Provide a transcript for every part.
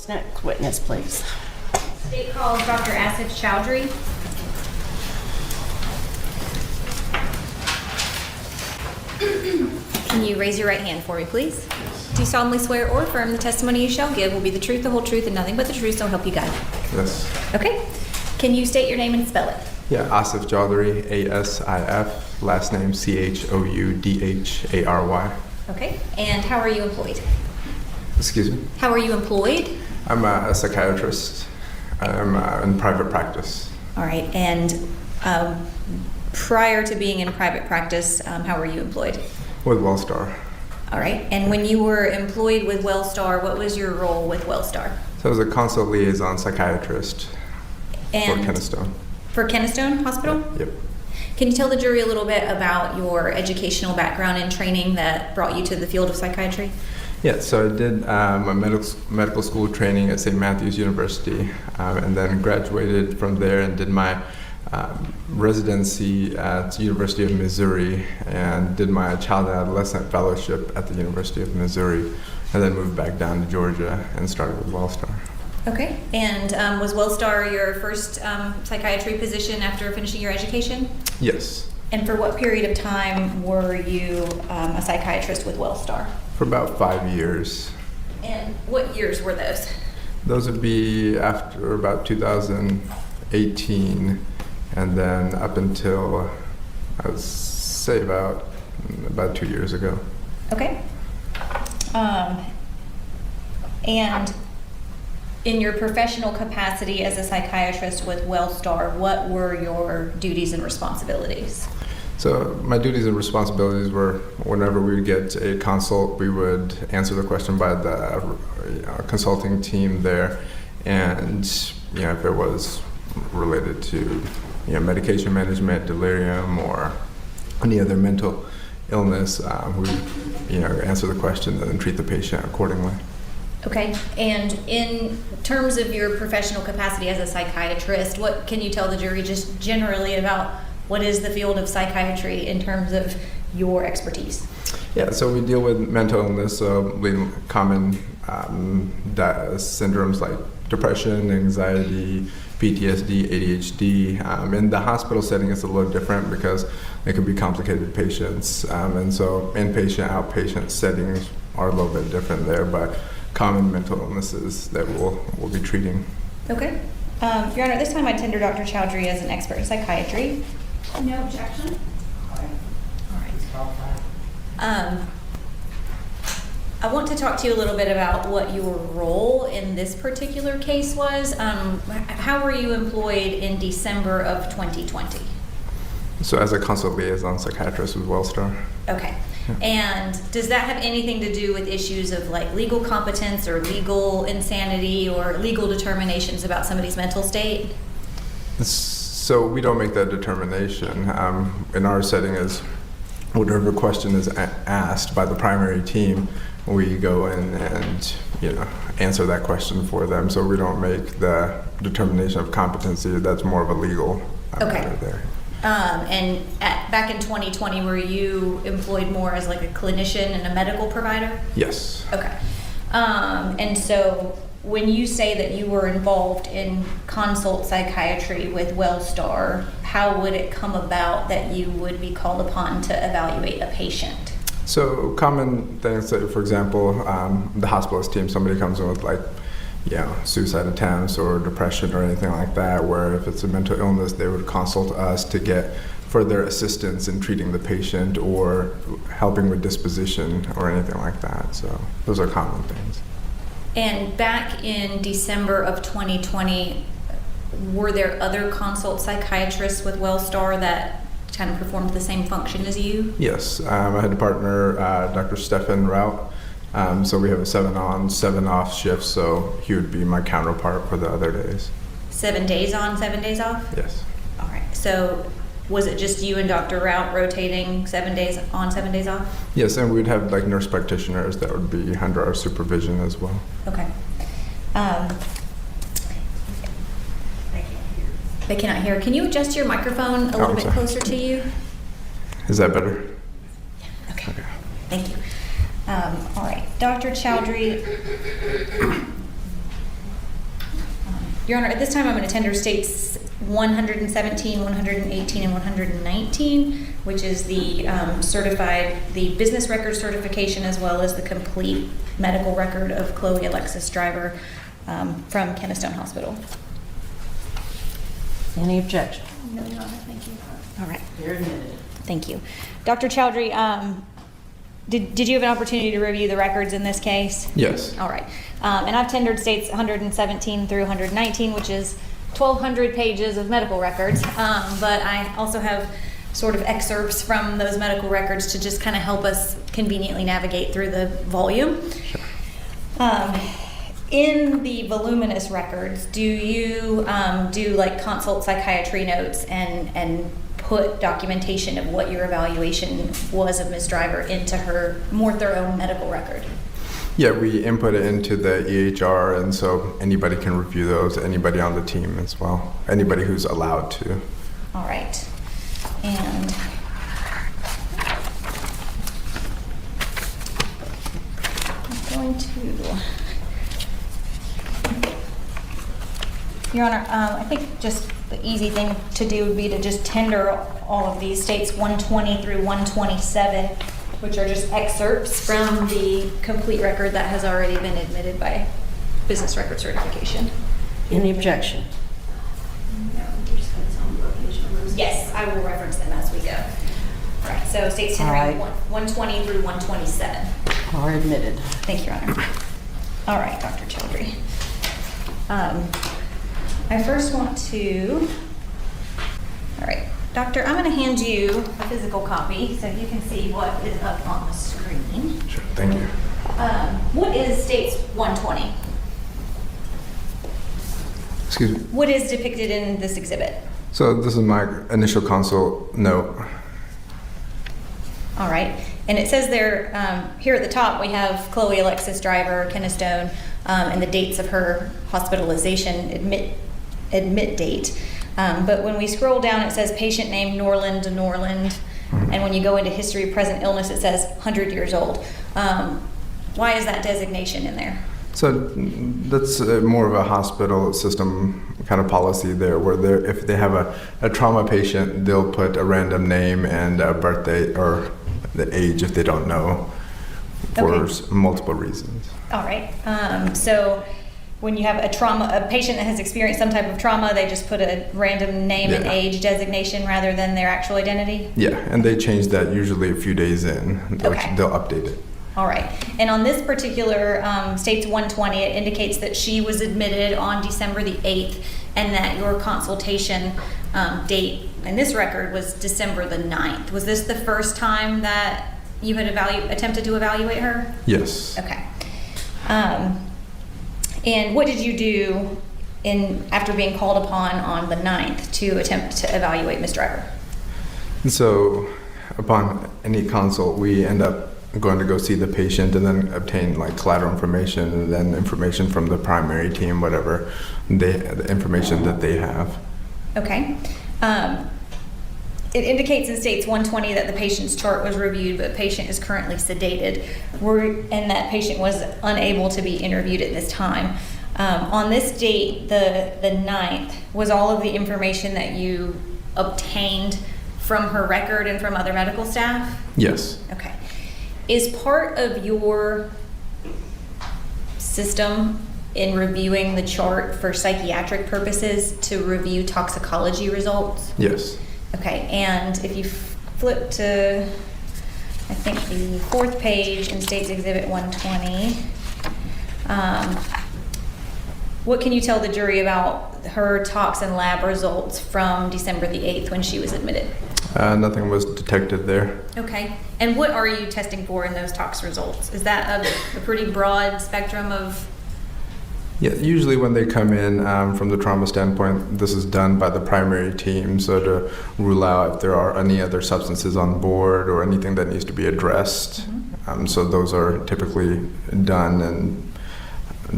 Next witness, please. State calls Dr. Asif Choudhary. Can you raise your right hand for me, please? Do you solemnly swear or affirm the testimony you shall give will be the truth, the whole truth, and nothing but the truth, so help you God? Yes. Okay. Can you state your name and spell it? Yeah, Asif Choudhary, A-S-I-F, last name C-H-O-U-D-H-A-R-Y. Okay. And how are you employed? Excuse me? How are you employed? I'm a psychiatrist. I'm in private practice. All right. And prior to being in private practice, how were you employed? With Wellstar. All right. And when you were employed with Wellstar, what was your role with Wellstar? So I was a consult liaison psychiatrist for Kennestone. For Kennestone Hospital? Yep. Can you tell the jury a little bit about your educational background and training that brought you to the field of psychiatry? Yeah, so I did my medical school training at St. Matthew's University, and then graduated from there and did my residency at the University of Missouri, and did my child and adolescent fellowship at the University of Missouri, and then moved back down to Georgia and started with Wellstar. Okay, and was Wellstar your first psychiatry position after finishing your education? Yes. And for what period of time were you a psychiatrist with Wellstar? For about 5 years. And what years were those? Those would be after about 2018, and then up until, I would say about 2 years ago. Okay. And in your professional capacity as a psychiatrist with Wellstar, what were your duties and responsibilities? So my duties and responsibilities were, whenever we would get a consult, we would answer the question by the consulting team there, and if it was related to medication management, delirium, or any other mental illness, we would answer the question and then treat the patient accordingly. Okay, and in terms of your professional capacity as a psychiatrist, what can you tell the jury just generally about what is the field of psychiatry in terms of your expertise? Yeah, so we deal with mental illness, so common syndromes like depression, anxiety, PTSD, ADHD. In the hospital setting, it's a little different because it can be complicated patients, and so inpatient, outpatient settings are a little bit different there, but common mental illnesses that we'll be treating. Okay. Your Honor, this time I tender Dr. Choudhary as an expert in psychiatry. No objection? All right. I want to talk to you a little bit about what your role in this particular case was. How were you employed in December of 2020? So as a consult liaison psychiatrist with Wellstar. Okay. And does that have anything to do with issues of like legal competence or legal insanity or legal determinations about somebody's mental state? So we don't make that determination. In our setting, is whatever question is asked by the primary team, we go in and answer that question for them. So we don't make the determination of competency. That's more of a legal matter there. And back in 2020, were you employed more as like a clinician and a medical provider? Yes. Okay. And so when you say that you were involved in consult psychiatry with Wellstar, how would it come about that you would be called upon to evaluate a patient? So common things, for example, the hospitalist team, somebody comes in with suicide attempts or depression or anything like that, where if it's a mental illness, they would consult us to get further assistance in treating the patient or helping with disposition or anything like that. So those are common things. And back in December of 2020, were there other consult psychiatrists with Wellstar that kind of performed the same function as you? Yes, I had a partner, Dr. Stefan Rout. So we have a 7-on, 7-off shift, so he would be my counterpart for the other days. 7 days on, 7 days off? Yes. All right. So was it just you and Dr. Rout rotating 7 days on, 7 days off? Yes, and we'd have nurse practitioners that would be under our supervision as well. Okay. They cannot hear. Can you adjust your microphone a little bit closer to you? Is that better? Okay. Thank you. All right. Dr. Choudhary, Your Honor, at this time I'm going to tender states 117, 118, and 119, which is the the business record certification as well as the complete medical record of Chloe Alexis Driver from Kennestone Hospital. Any objection? No, Your Honor, thank you. All right. You're admitted. Thank you. Dr. Choudhary, did you have an opportunity to review the records in this case? Yes. All right. And I've tendered states 117 through 119, which is 1,200 pages of medical records. But I also have sort of excerpts from those medical records to just kind of help us conveniently navigate through the volume. Sure. In the voluminous records, do you do like consult psychiatry notes and put documentation of what your evaluation was of Ms. Driver into her more thorough medical record? Yeah, we input it into the EHR, and so anybody can review those, anybody on the team as well, anybody who's allowed to. All right. And I'm going to, Your Honor, I think just the easy thing to do would be to just tender all of these states 120 through 127, which are just excerpts from the complete record that has already been admitted by business record certification. Any objection? Yes, I will reference them as we go. All right, so states tendering All right. 120 through 127. Are admitted. Thank you, Your Honor. All right, Dr. Choudhary. I first want to, all right, Doctor, I'm going to hand you a physical copy so you can see what is up on the screen. Sure, thank you. What is states 120? Excuse me. What is depicted in this exhibit? So this is my initial consult note. All right. And it says there, here at the top, we have Chloe Alexis Driver, Kennestone, and the dates of her hospitalization admit date. But when we scroll down, it says patient name Norland. Mm-hmm. And when you go into history of present illness, it says 100 years old. Why is that designation in there? So that's more of a hospital system kind of policy there, where if they have a trauma patient, they'll put a random name and a birthday or the age if they don't know, for Okay. multiple reasons. All right. So when you have a patient that has experienced some type of trauma, they just put a random name and Yeah. age designation rather than their actual identity? Yeah, and they change that usually a few days in. Okay. They'll update it. All right. And on this particular states 120, it indicates that she was admitted on December the 8th and that your consultation date in this record was December the 9th. Was this the first time that you had attempted to evaluate her? Yes. Okay. And what did you do after being called upon on the 9th to attempt to evaluate Ms. Driver? And so upon any consult, we end up going to go see the patient and then obtain like collateral information and then information from the primary team, whatever the information that they have. Okay. It indicates in states 120 that the patient's chart was reviewed, but the patient is currently sedated, and that patient was unable to be interviewed at this time. On this date, the 9th, was all of the information that you obtained from her record and from other medical staff? Yes. Okay. Is part of your system in reviewing the chart for psychiatric purposes to review toxicology results? Yes. Okay, and if you flip to, I think, the 4th page in States Exhibit 120, what can you tell the jury about her tox and lab results from December the 8th when she was admitted? Nothing was detected there. Okay, and what are you testing for in those tox results? Is that a pretty broad spectrum of? Yeah, usually when they come in from the trauma standpoint, this is done by the primary team, so to rule out if there are any other substances on board or anything that needs to be addressed. Mm-hmm. So those are typically done, and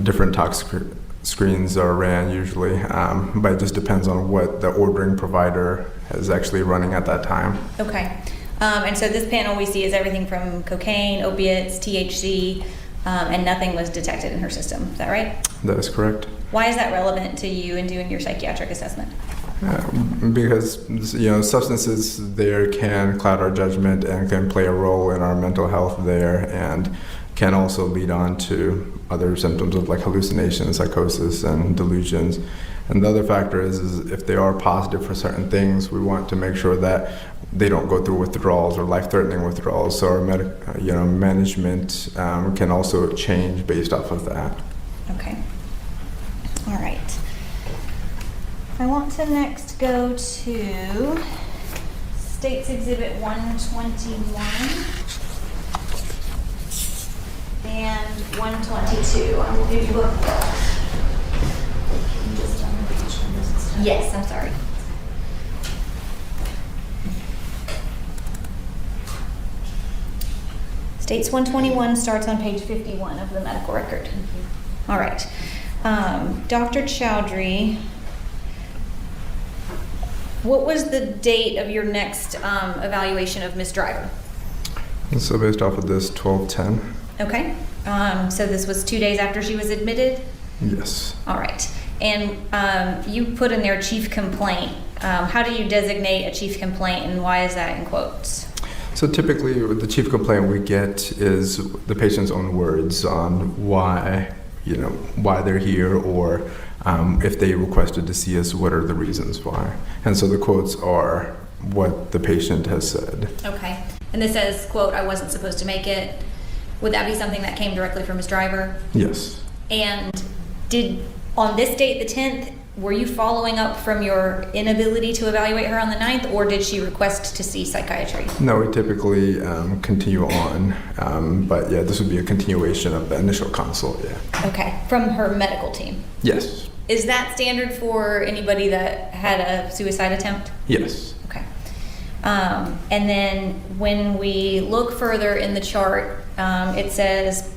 different tox screens are ran usually, but it just depends on what the ordering provider is actually running at that time. Okay, and so this panel we see is everything from cocaine, opiates, THC, and nothing was detected in her system. Is that right? That is correct. Why is that relevant to you in doing your psychiatric assessment? Because substances there can cloud our judgment and can play a role in our mental health there, and can also lead on to other symptoms of like hallucinations, psychosis, and delusions. And the other factor is if they are positive for certain things, we want to make sure that they don't go through withdrawals or life-threatening withdrawals. So our management can also change based off of that. Okay. All right. I want to next go to States Exhibit 121 and 122. I will give you a... Yes, I'm sorry. States 121 starts on page 51 of the medical record. All right. Dr. Choudhary, what was the date of your next evaluation of Ms. Driver? So based off of this, 12/10. Okay. So this was 2 days after she was admitted? Yes. All right. And you put in there chief complaint. How do you designate a chief complaint, and why is that in quotes? So typically, the chief complaint we get is the patient's own words on why they're here, or if they requested to see us, what are the reasons why. And so the quotes are what the patient has said. Okay. And this says, quote, "I wasn't supposed to make it." Would that be something that came directly from Ms. Driver? Yes. And on this date, the 10th, were you following up from your inability to evaluate her on the 9th, or did she request to see psychiatry? No, we typically continue on, but yeah, this would be a continuation of the initial consult, yeah. Okay, from her medical team? Yes. Is that standard for anybody that had a suicide attempt? Yes. Okay. And then when we look further in the chart, it says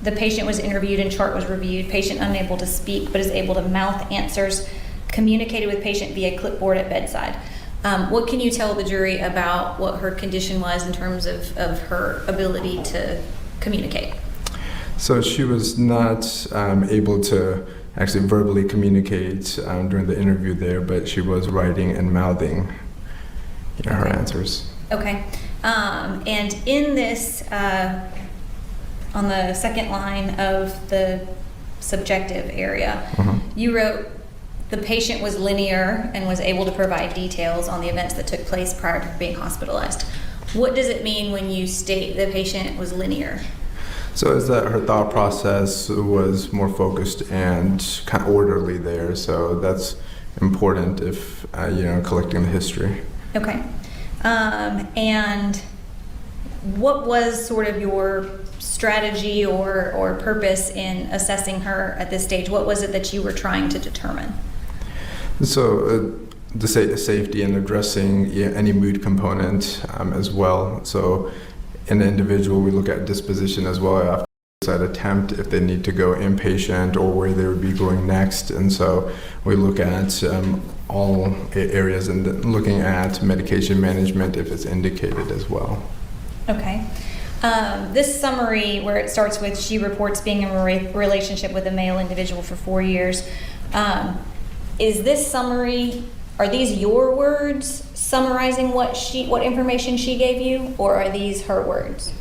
the patient was interviewed and chart was reviewed. Patient unable to speak but is able to mouth answers. Communicated with patient via clipboard at bedside. What can you tell the jury about what her condition was in terms of her ability to communicate? So she was not able to actually verbally communicate during the interview there, but she was writing and mouthing her answers. Okay. And in this, on the second line of the subjective area, you wrote, the patient was linear and was able to provide details on the events that took place prior to being hospitalized. What does it mean when you state the patient was linear? So is that her thought process was more focused and kind of orderly there, so that's important if, collecting the history. Okay. And what was sort of your strategy or purpose in assessing her at this stage? What was it that you were trying to determine? So the safety and addressing any mood component as well. So in an individual, we look at disposition as well after suicide attempt, if they need to go inpatient or where they would be going next. And so we look at all areas and then looking at medication management if it's indicated as well. Okay. This summary where it starts with she reports being in a relationship with a male individual for 4 years. Is this summary, are these your words summarizing what information she gave you, or are these her words?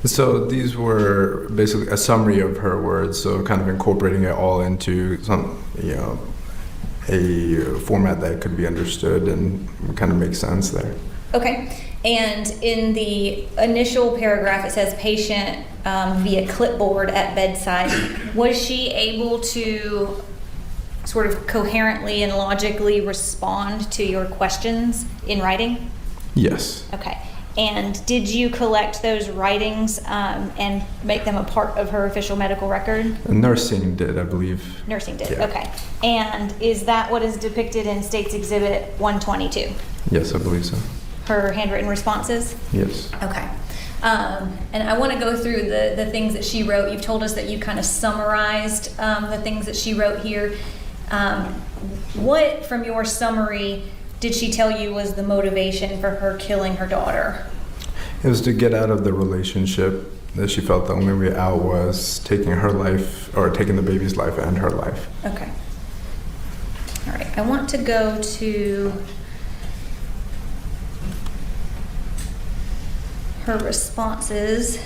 So these were basically a summary of her words, so kind of incorporating it all into some, a format that could be understood and kind of make sense there. Okay. And in the initial paragraph, it says patient via clipboard at bedside. Was she able to sort of coherently and logically respond to your questions in writing? Yes. Okay. And did you collect those writings and make them a part of her official medical record? Nursing did, I believe. Nursing did, Yeah. Okay. And is that what is depicted in States Exhibit 122? Yes, I believe so. Her handwritten responses? Yes. Okay. And I want to go through the things that she wrote. You've told us that you kind of summarized the things that she wrote here. What, from your summary, did she tell you was the motivation for her killing her daughter? It was to get out of the relationship that she felt the only way out was taking her life, or taking the baby's life and her life. Okay. All right, I want to go to her responses.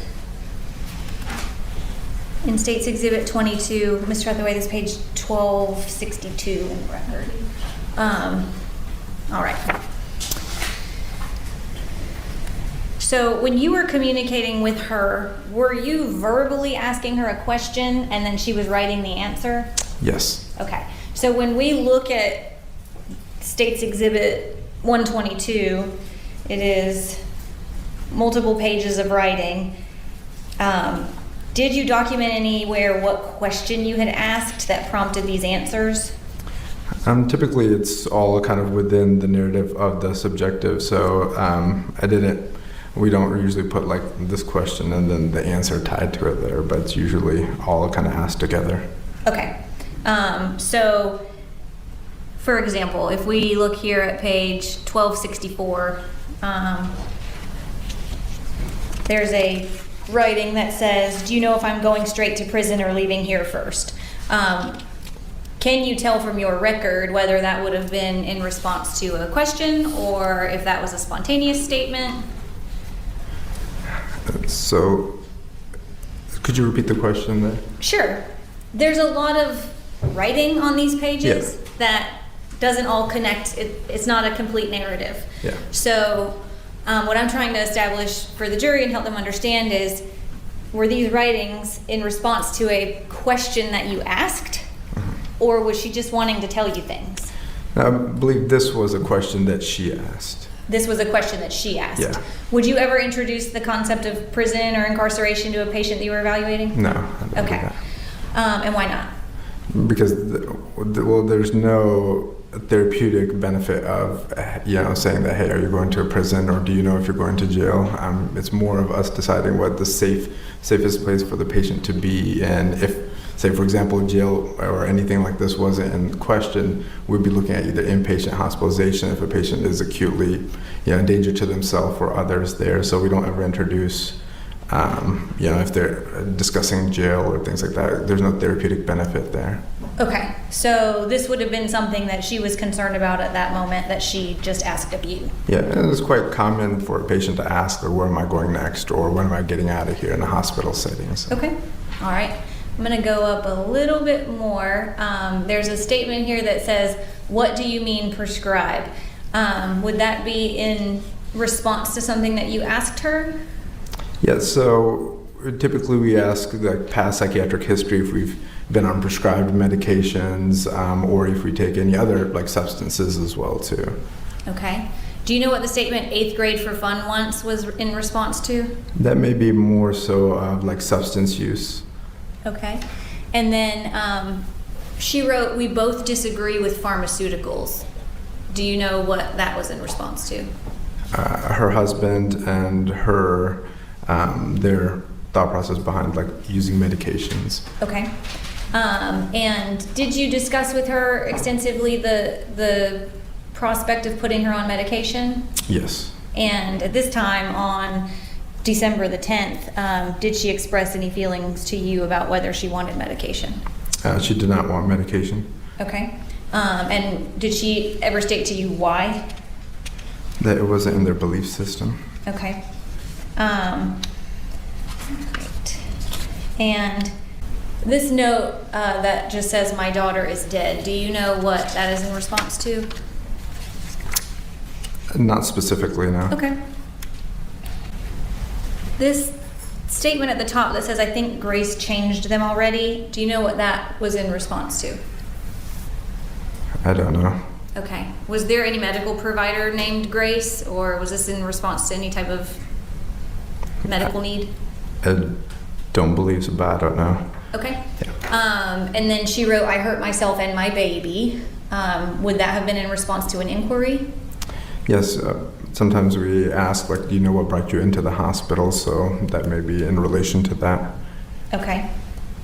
In States Exhibit 22, Mr. Hathaway, this is page 1262 in the record. All right. So when you were communicating with her, were you verbally asking her a question and then she was writing the answer? Yes. Okay. So when we look at States Exhibit 122, it is multiple pages of writing. Did you document anywhere what question you had asked that prompted these answers? Typically, it's all kind of within the narrative of the subjective. So we don't usually put like this question and then the answer tied to it there, but it's usually all kind of asked together. Okay. So, for example, if we look here at page 1264, there's a writing that says, do you know if I'm going straight to prison or leaving here first? Can you tell from your record whether that would have been in response to a question or if that was a spontaneous statement? So, could you repeat the question there? Sure. There's a lot of writing on these pages that doesn't all connect. It's not a complete narrative. Yeah. So what I'm trying to establish for the jury and help them understand is, were these writings in response to a question that you asked, or was she just wanting to tell you things? I believe this was a question that she asked. This was a question that she asked. Yeah. Would you ever introduce the concept of prison or incarceration to a patient that you were evaluating? No. I don't do Okay. that. And why not? Because there's no therapeutic benefit of saying that, hey, are you going to a prison, or do you know if you're going to jail? It's more of us deciding what the safest place for the patient to be, and if, say for example, jail or anything like this wasn't in question, we'd be looking at either inpatient hospitalization if a patient is acutely in danger to themselves or others there. So we don't ever introduce if they're discussing jail or things like that, there's no therapeutic benefit there. Okay, so this would have been something that she was concerned about at that moment that she just asked of you. Yeah, and it's quite common for a patient to ask, where am I going next, or when am I getting out of here in a hospital setting. So. Okay, all right. I'm gonna go up a little bit more. There's a statement here that says, what do you mean prescribe? Would that be in response to something that you asked her? Yeah, so typically we ask like past psychiatric history, if we've been on prescribed medications, or if we take any other like substances as well too. Okay. Do you know what the statement 8th grade for fun once was in response to? That may be more so of like substance use. Okay. And then she wrote, we both disagree with pharmaceuticals. Do you know what that was in response to? Her husband and her, their thought process behind like using medications. Okay. And did you discuss with her extensively the prospect of putting her on medication? Yes. And at this time on December the 10th, did she express any feelings to you about whether she wanted medication? She did not want medication. Okay. And did she ever state to you why? That it wasn't in their belief system. Okay. Great. And this note that just says, my daughter is dead, do you know what that is in response to? Not specifically, no. Okay. This statement at the top that says, I think Grace changed them already, do you know what that was in response to? I don't know. Okay. Was there any medical provider named Grace, or was this in response to any type of medical need? I don't believe so, but I don't know. Okay. Yeah. And then she wrote, I hurt myself and my baby. Would that have been in response to an inquiry? Yes. Sometimes we ask, like, do you know what brought you into the hospital? So that may be in relation to that. Okay.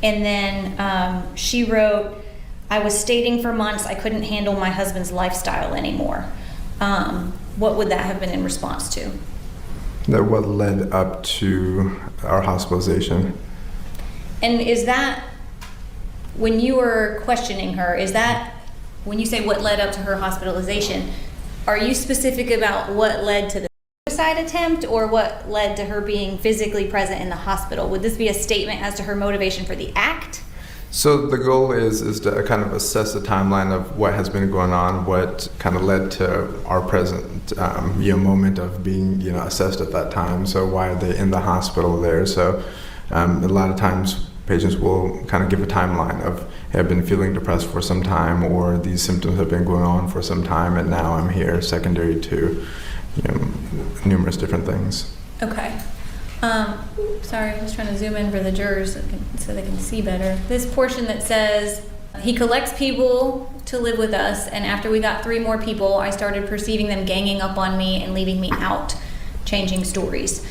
And then she wrote, I was stating for months I couldn't handle my husband's lifestyle anymore. What would that have been in response to? That what led up to our hospitalization. And is that, when you were questioning her, is that, when you say what led up to her hospitalization, are you specific about what led to the suicide attempt or what led to her being physically present in the hospital? Would this be a statement as to her motivation for the act? So the goal is to kind of assess the timeline of what has been going on, what kind of led to our present moment of being assessed at that time. So why are they in the hospital there? So a lot of times patients will kind of give a timeline of, hey, I've been feeling depressed for some time, or these symptoms have been going on for some time, and now I'm here, secondary to numerous different things. Okay. Sorry, I'm just trying to zoom in for the jurors so they can see better. This portion that says, he collects people to live with us, and after we got 3 more people, I started perceiving them ganging up on me and leaving me out, changing stories.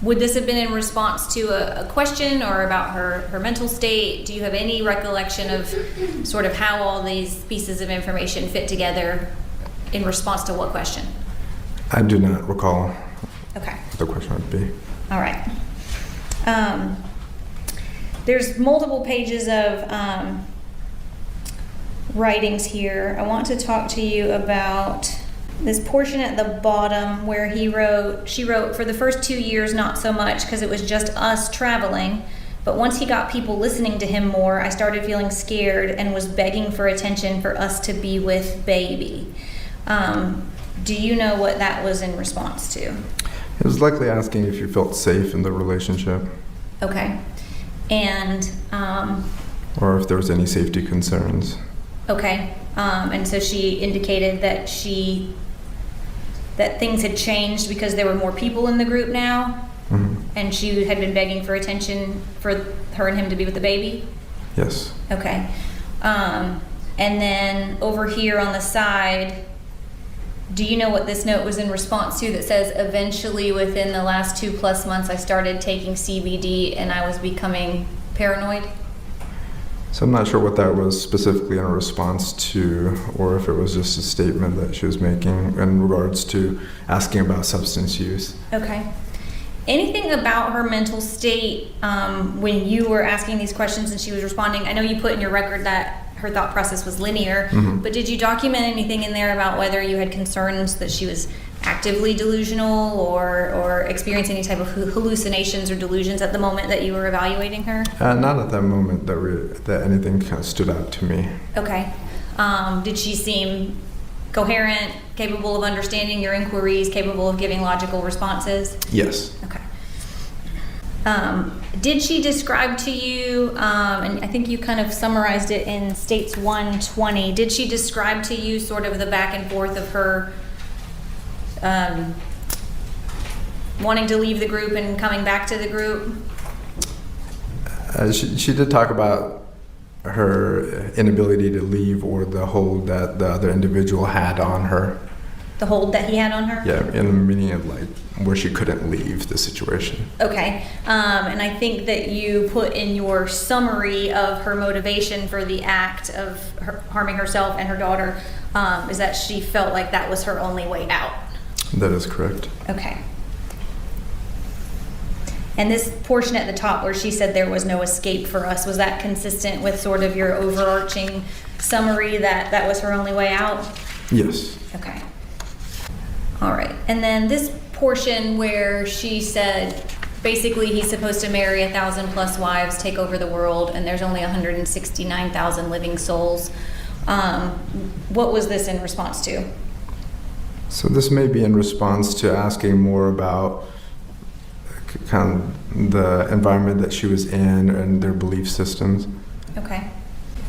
Would this have been in response to a question or about her mental state? Do you have any recollection of sort of how all these pieces of information fit together in response to what question? I do not recall Okay. what the question would be. All right. There's multiple pages of writings here. I want to talk to you about this portion at the bottom where she wrote, for the first 2 years, not so much because it was just us traveling. But once he got people listening to him more, I started feeling scared and was begging for attention for us to be with baby. Do you know what that was in response to? It was likely asking if you felt safe in the relationship. Okay. And, or if there was any safety concerns. okay. And so she indicated that that things had changed because there were more people in the group now, and she had been begging for attention for her and him to be with the baby? Yes. Okay. And then over here on the side, do you know what this note was in response to that says, eventually within the last 2+ months I started taking CBD and I was becoming paranoid? So I'm not sure what that was specifically in response to, or if it was just a statement that she was making in regards to asking about substance use. Okay. Anything about her mental state when you were asking these questions and she was responding? I know you put in your record that her thought process was linear, but did you document anything in there about whether you had concerns that she was actively delusional or experiencing any type of hallucinations or delusions at the moment that you were evaluating her? Not at that moment that anything kind of stood out to me. Okay. Did she seem coherent, capable of understanding your inquiries, capable of giving logical responses? Yes. Okay. Did she describe to you, and I think you kind of summarized it in States 120, did she describe to you sort of the back and forth of her wanting to leave the group and coming back to the group? She did talk about her inability to leave, or the hold that the other individual had on her. The hold that he had on her? Yeah, in the meaning of like where she couldn't leave the situation. Okay. And I think that you put in your summary of her motivation for the act of her harming herself and her daughter is that she felt like that was her only way out. That is correct. Okay. And this portion at the top where she said there was no escape for us, was that consistent with sort of your overarching summary that that was her only way out? Yes. Okay. All right. And then this portion where she said basically he's supposed to marry 1,000+ wives, take over the world, and there's only 169,000 living souls. What was this in response to? So this may be in response to asking more about kind of the environment that she was in and their belief systems. Okay.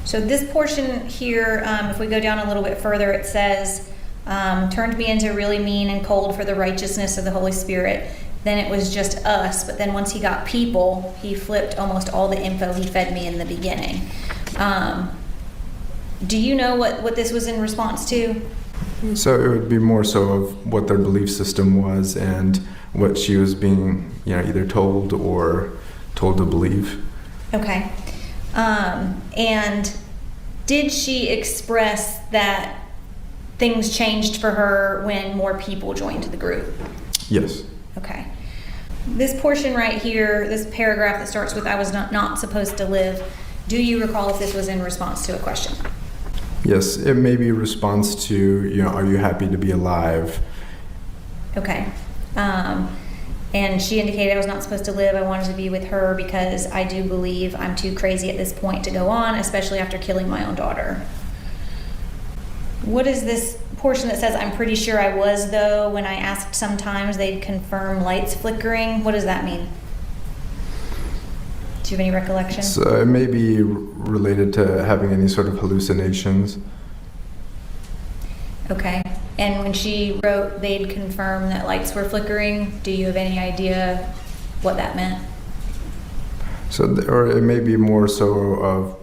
So this portion here, if we go down a little bit further, it says, turned me into really mean and cold for the righteousness of the Holy Spirit. Then it was just us, but then once he got people, he flipped almost all the info he fed me in the beginning. Do you know what this was in response to? So it would be more so of what their belief system was and what she was being, either told or told to believe. Okay. And did she express that things changed for her when more people joined the group? Yes. Okay. This portion right here, this paragraph that starts with "I was not supposed to live," do you recall if this was in response to a question? Yes, it may be a response to, are you happy to be alive? Okay. And she indicated I was not supposed to live. I wanted to be with her because I do believe I'm too crazy at this point to go on, especially after killing my own daughter. What is this portion that says, "I'm pretty sure I was, though, when I asked sometimes they'd confirm lights flickering"? What does that mean? Do you have any recollection? So it may be related to having any sort of hallucinations. Okay. And when she wrote they'd confirm that lights were flickering, do you have any idea what that meant? Or it may be more so of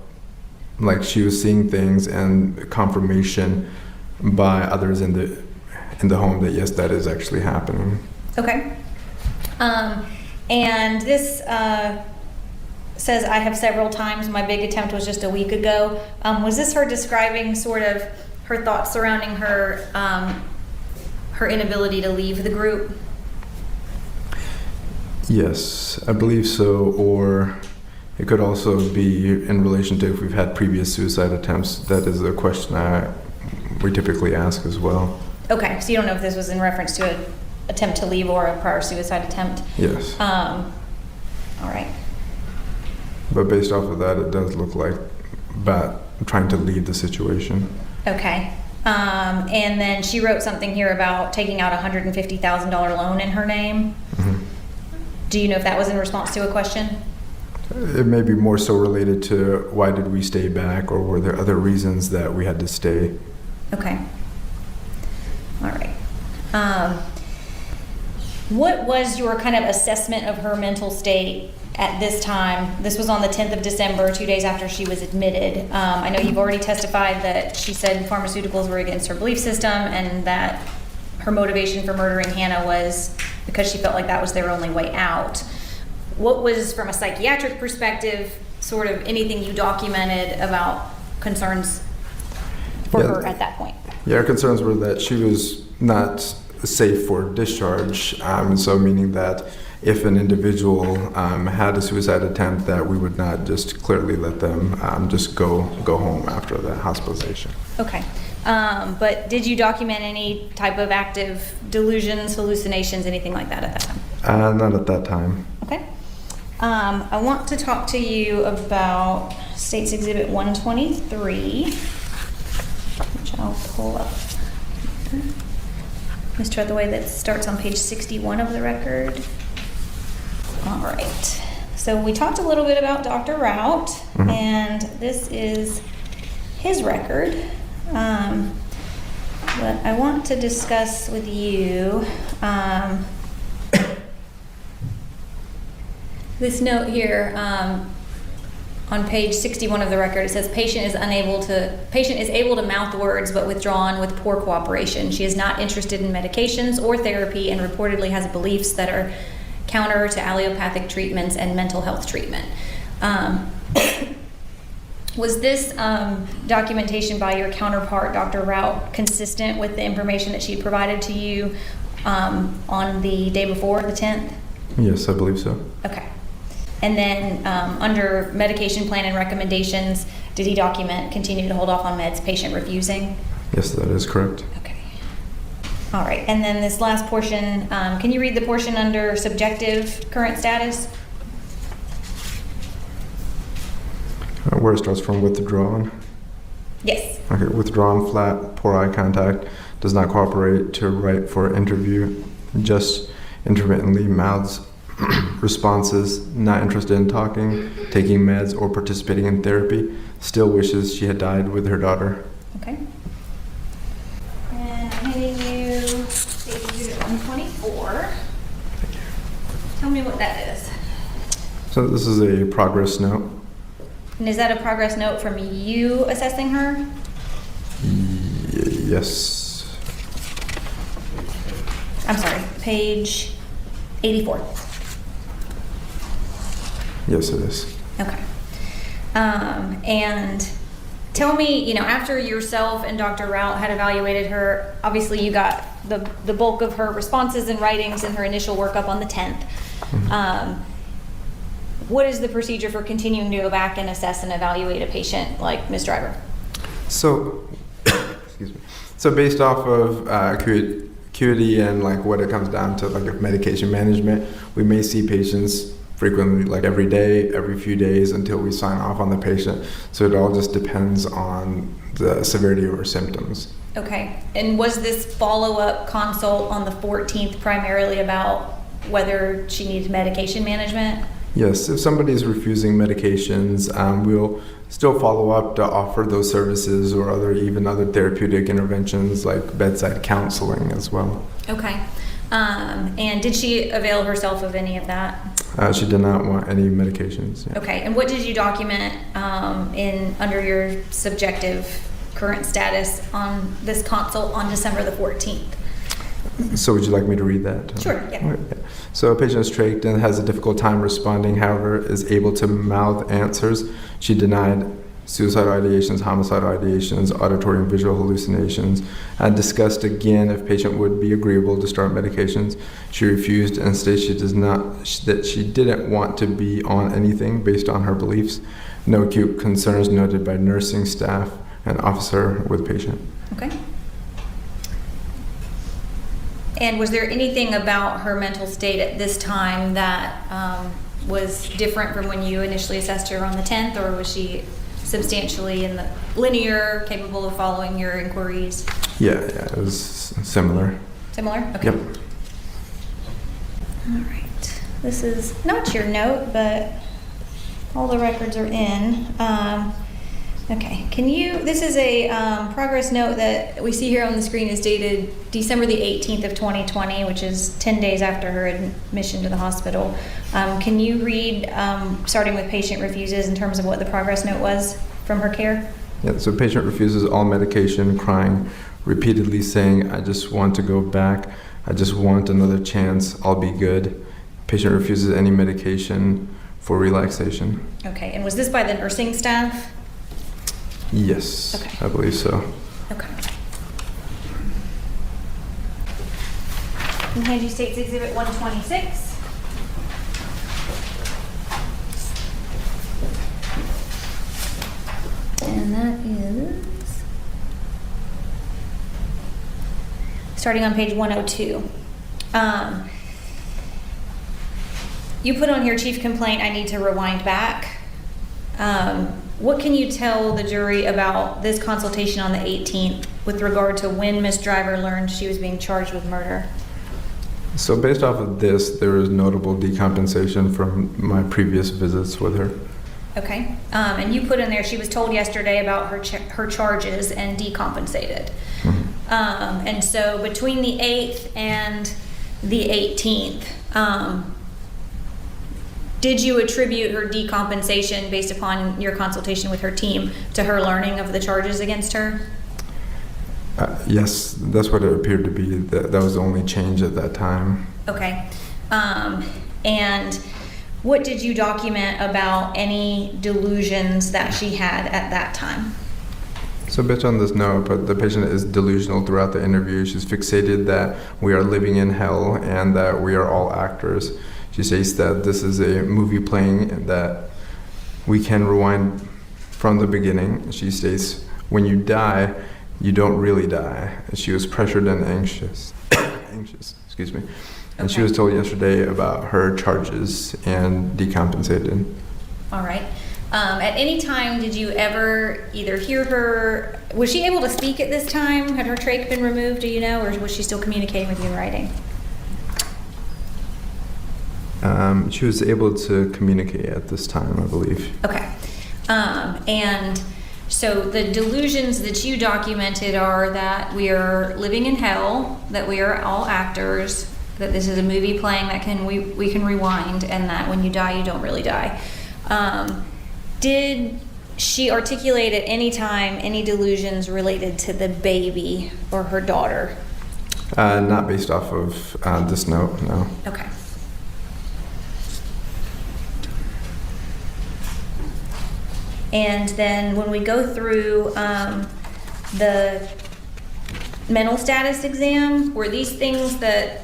like she was seeing things and confirmation by others in the home that yes, that is actually happening. Okay. And this says, "I have several times. My big attempt was just a week ago." Was this her describing sort of her thoughts surrounding her her inability to leave the group? Yes, I believe so. Or it could also be in relation to if we've had previous suicide attempts. That is a question we typically ask as well. Okay, so you don't know if this was in reference to an attempt to leave or a prior suicide attempt? Yes. All right. But based off of that, it does look like Bat trying to leave the situation. Okay. And then she wrote something here about taking out a $150,000 loan in her name. Mm-hmm. Do you know if that was in response to a question? It may be more so related to why did we stay back, or were there other reasons that we had to stay? Okay. All right. What was your kind of assessment of her mental state at this time? This was on the 10th of December, 2 days after she was admitted. I know you've already testified that she said pharmaceuticals were against her belief system and that her motivation for murdering Hannah was because she felt like that was their only way out. What was, from a psychiatric perspective, sort of anything you documented about concerns for her at that point? Yeah, our concerns were that she was not safe for discharge, so meaning that if an individual had a suicide attempt, that we would not just clearly let them just go home after the hospitalization. Okay. But did you document any type of active delusions, hallucinations, anything like that at that time? Not at that time. Okay. I want to talk to you about State's Exhibit 123, which I'll pull up. Ms. Treadaway, that starts on page 61 of the record. All right. So we talked a little bit about Dr. Rout, Mm-hmm. and this is his record. But I want to discuss with you this note here on page 61 of the record. It says patient is able to mouth words but withdrawn with poor cooperation. She is not interested in medications or therapy and reportedly has beliefs that are counter to allopathic treatments and mental health treatment. Was this documentation by your counterpart, Dr. Rout, consistent with the information that she provided to you on the day before, the 10th? Yes, I believe so. Okay. And then under medication plan and recommendations, did he document continue to hold off on meds, patient refusing? Yes, that is correct. Okay. All right. And then this last portion, can you read the portion under subjective current status? Where it starts from withdrawn. Yes. Okay, withdrawn, flat, poor eye contact, does not cooperate to write for interview, just intermittently mouths responses, not interested in talking, taking meds, or participating in therapy, still wishes she had died with her daughter. Okay. And I'm handing you State Exhibit 124. Tell me what that is. So this is a progress note. And is that a progress note from you assessing her? Yes. I'm sorry, page 84. Yes, it is. Okay. And tell me, after yourself and Dr. Rout had evaluated her, obviously you got the bulk of her responses and writings in her initial workup on the 10th. What is the procedure for continuing to go back and assess and evaluate a patient like Ms. Driver? So, excuse me. So based off of acuity and like what it comes down to, like medication management, we may see patients frequently, like every day, every few days, until we sign off on the patient. So it all just depends on the severity of her symptoms. Okay. And was this follow-up consult on the 14th primarily about whether she needs medication management? Yes, if somebody is refusing medications, we'll still follow up to offer those services or other therapeutic interventions like bedside counseling as well. Okay. And did she avail herself of any of that? She did not want any medications. Yeah. Okay. And what did you document under your subjective current status on this consult on December the 14th? So would you like me to read that? Sure, yeah. Okay. So a patient is trached and has a difficult time responding, however, is able to mouth answers. She denied suicidal ideations, homicidal ideations, auditory and visual hallucinations, and discussed again if patient would be agreeable to start medications. She refused and stated that she didn't want to be on anything based on her beliefs. No acute concerns noted by nursing staff and officer with patient. Okay. And was there anything about her mental state at this time that was different from when you initially assessed her on the 10th, or was she substantially in the linear, capable of following your inquiries? Yeah, it was similar. Similar? Okay. Yep. All right. This is not your note, but all the records are in. Okay, this is a progress note that we see here on the screen is dated December the 18th of 2020, which is 10 days after her admission to the hospital. Can you read, starting with patient refuses, in terms of what the progress note was from her care? Yeah, so patient refuses all medication, crying, repeatedly saying, I just want to go back, I just want another chance, I'll be good. Patient refuses any medication for relaxation. Okay, and was this by the nursing staff? Yes, okay. I believe so. Okay. And hand you States Exhibit 126. And that is starting on page 102. You put on here chief complaint, I need to rewind back. What can you tell the jury about this consultation on the 18th with regard to when Ms. Driver learned she was being charged with murder? So based off of this, there is notable decompensation from my previous visits with her. Okay. And you put in there she was told yesterday about her charges and decompensated. Mm-hmm. And so between the 8th and the 18th, did you attribute her decompensation based upon your consultation with her team to her learning of the charges against her? Yes, that's what it appeared to be. That was the only change at that time. Okay. And what did you document about any delusions that she had at that time? So based on this note, but the patient is delusional throughout the interview. She's fixated that we are living in hell and that we are all actors. She says that this is a movie playing and that we can rewind from the beginning. She states, when you die, you don't really die. She was pressured and anxious, excuse me. And Okay. she was told yesterday about her charges and decompensated. All right. At any time, did you ever either hear her, was she able to speak at this time? Had her trach been removed, do you know, or was she still communicating with you in writing? She was able to communicate at this time, I believe. Okay. And so the delusions that you documented are that we are living in hell, that we are all actors, that this is a movie playing that we can rewind, and that when you die, you don't really die. Did she articulate at any time any delusions related to the baby or her daughter? Not based off of this note, no. Okay. And then when we go through the mental status exam, were these things that